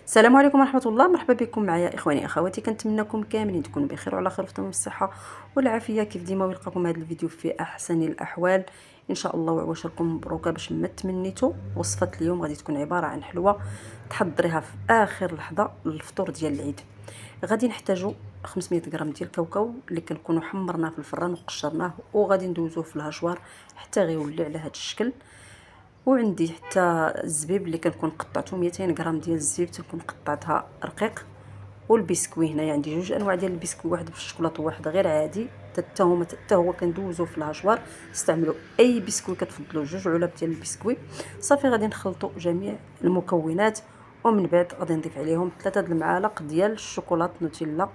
السلام عليكم ورحمة الله. مرحبا بكم معايا اخواني اخواتي، كنتمنىكم كاملين تكونوا بخير وعلى خير وتمام الصحه والعافيه. كيف ديما ولقاكم هذا الفيديو في احسن الاحوال ان شاء الله، وعواشركم مبروكه باش ما تمنيتوا. وصفه اليوم غادي تكون عباره عن حلوه تحضريها في اخر لحظه للفطور ديال العيد. غادي نحتاجوا 500 غرام ديال الكاوكاو اللي كنكونوا حمرناه في الفران وقشرناه، وغادي ندوزوه في الهشوار حتى غيولي على هذا الشكل. وعندي حتى الزبيب اللي كنكون قطعته 200 غرام ديال الزبيب تنكون قطعتها رقيق. والبسكوي هنايا عندي جوج انواع ديال البسكوي، واحد بالشوكولاط وواحد غير عادي، حتى هو كندوزو في الهشوار. استعملوا اي بسكوي كتفضلوا، جوج علب ديال البسكوي. صافي غادي نخلطوا جميع المكونات، ومن بعد غادي نضيف عليهم 3 المعالق ديال الشوكولاط نوتيلا.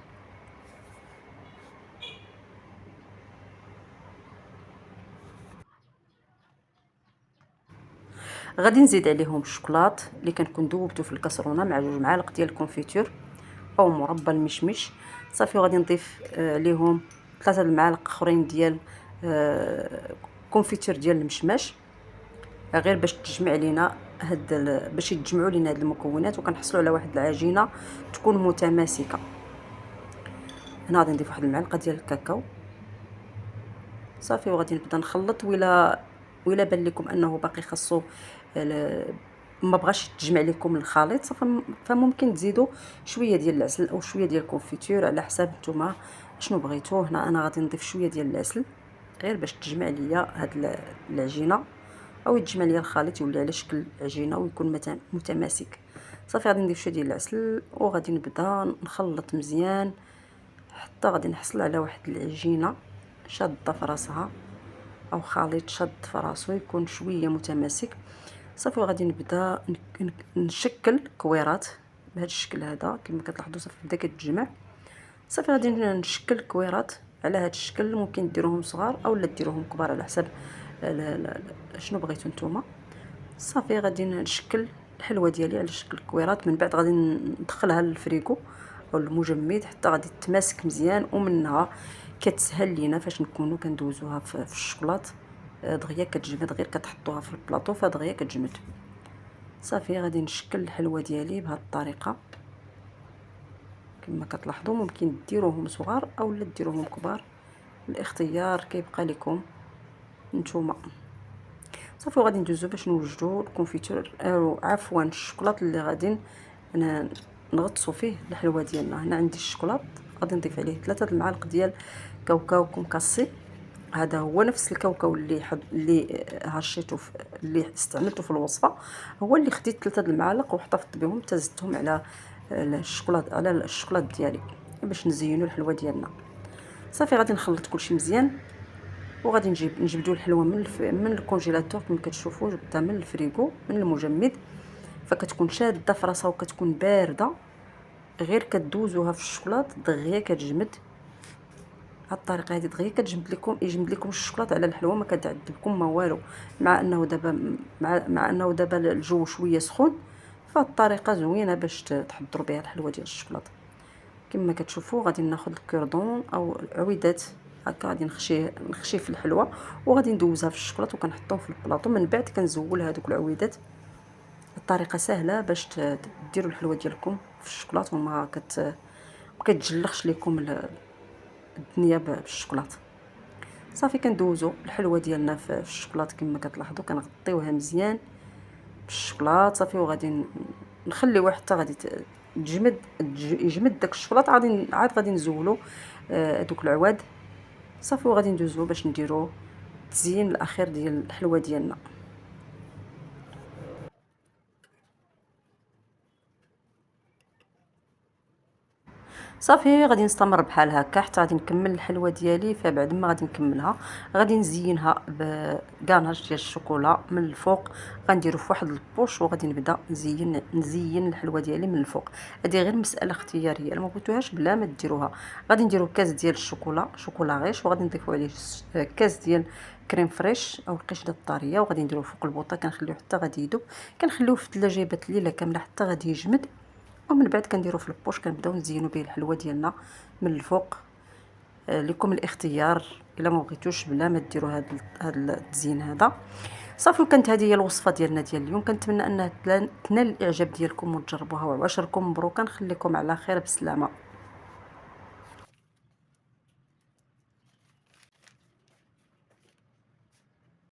غادي نزيد عليهم الشوكولاط اللي كنكون ذوبته في الكاسرونه مع 2 معالق ديال الكونفيتور او مربى المشمش. صافي وغادي نضيف عليهم 3 المعالق اخرين ديال كونفيتور ديال المشماش، غير باش تجمع لينا باش يتجمعوا لينا هاد المكونات وكنحصلوا على واحد العجينه تكون متماسكه. هنا غادي نضيف واحد المعلقه ديال الكاكاو. صافي وغادي نبدا نخلط، ولا بان لكم انه باقي خاصو ما بغاش تجمع لكم الخليط، فممكن تزيدوا شويه ديال العسل او شويه ديال الكونفيتور على حساب نتوما شنو بغيتو. هنا انا غادي نضيف شويه ديال العسل غير باش تجمع ليا هاد العجينه، او يتجمع ليا الخليط يولي على شكل عجينه ويكون متماسك. صافي غادي نضيف شويه ديال العسل وغادي نبدا نخلط مزيان حتى غادي نحصل على واحد العجينه شاده في راسها، او خليط شاد في راسو يكون شويه متماسك. صافي غادي نبدا نشكل كويرات بهذا الشكل هذا كما كتلاحظوا. صافي بدا كتجمع. صافي غادي نشكل كويرات على هذا الشكل، ممكن ديروهم صغار اولا ديروهم كبار على حسب شنو بغيتو نتوما. صافي غادي نشكل الحلوه ديالي على شكل كويرات، من بعد غادي ندخلها للفريكو او المجمد حتى غادي تماسك مزيان، ومنها كتسهل لينا فاش نكونوا كندوزوها في الشوكولات دغيا كتجمد، غير كتحطوها في البلاطو فدغيا كتجمد. صافي غادي نشكل الحلوه ديالي بهذه الطريقه كما كتلاحظوا. ممكن ديروهم صغار اولا ديروهم كبار، الاختيار كيبقى لكم نتوما. صافي وغادي ندوزو باش نوجدوا الكونفيتور او عفوا الشوكولاط اللي غادي نغطسوا فيه الحلوه ديالنا. هنا عندي الشوكولاط غادي نضيف عليه 3 المعالق ديال كاوكاو كونكاسي. هذا هو نفس الكاوكاو اللي هرشيته اللي استعملته في الوصفه، هو اللي خديت 3 المعالق واحتفظت بهم تزدتهم على الشوكولاط ديالي باش نزينوا الحلوه ديالنا. صافي غادي نخلط كلشي مزيان، وغادي نجبدوا الحلوه من الكونجيلاتور كما كتشوفوا، جبدها من الفريغو من المجمد، فكتكون شاده في راسها وكتكون بارده، غير كدوزوها في الشوكولاط دغيا كتجمد. بهذه الطريقه هذه دغيا يجمد لكم الشوكولاط على الحلوه، ما كتعذبكم ما والو. مع انه دابا الجو شويه سخون، فهاد الطريقه زوينه باش تحضروا بها الحلوه ديال الشوكولاط. كما كتشوفوا غادي ناخذ الكوردون او العويدات هكا، غادي نخشي في الحلوه وغادي ندوزها في الشوكولاط وكنحطهم في البلاطو. من بعد كنزول هذوك العويدات. الطريقه سهله باش ديروا الحلوه ديالكم في الشوكولاط وما كتجلخش لكم الدنيا بالشوكولاط. صافي كندوزو الحلوه ديالنا في الشوكولاط كما كتلاحظوا، كنغطيوها مزيان بالشوكولاط. صافي وغادي نخليوها حتى غادي يجمد داك الشوكولاط. عاد غادي نزولو هذوك العواد. صافي وغادي ندوزو باش نديرو التزيين الاخير ديال الحلوه ديالنا. صافي غادي نستمر بحال هكا حتى غادي نكمل الحلوه ديالي. فبعد ما غادي نكملها غادي نزينها بكاناج ديال الشوكولا من الفوق، غنديرو في واحد البوش وغادي نبدا نزين الحلوه ديالي من الفوق. هذه غير مساله اختياريه، الا ما بغيتوهاش بلا ما ديروها. غادي نديرو كاس ديال شوكولا غيش، وغادي نضيفو عليه كاس ديال كريم فريش او القشده الطريه، وغادي نديروه فوق البوطه. كنخليوه حتى غادي يذوب، كنخليوه في الثلاجه يبات ليله كامله حتى غادي يجمد، ومن بعد كنديرو في البوش كنبداو نزينو به الحلوه ديالنا من الفوق. لكم الاختيار، الا ما بغيتوش بلا ما ديروا هذا التزيين هذا. صافي، وكانت هذه هي الوصفة ديالنا ديال اليوم، كنتمنى أنها تنال الإعجاب ديالكم وتجربوها، وعشركم مبروكة، نخليكم على خير بسلامة.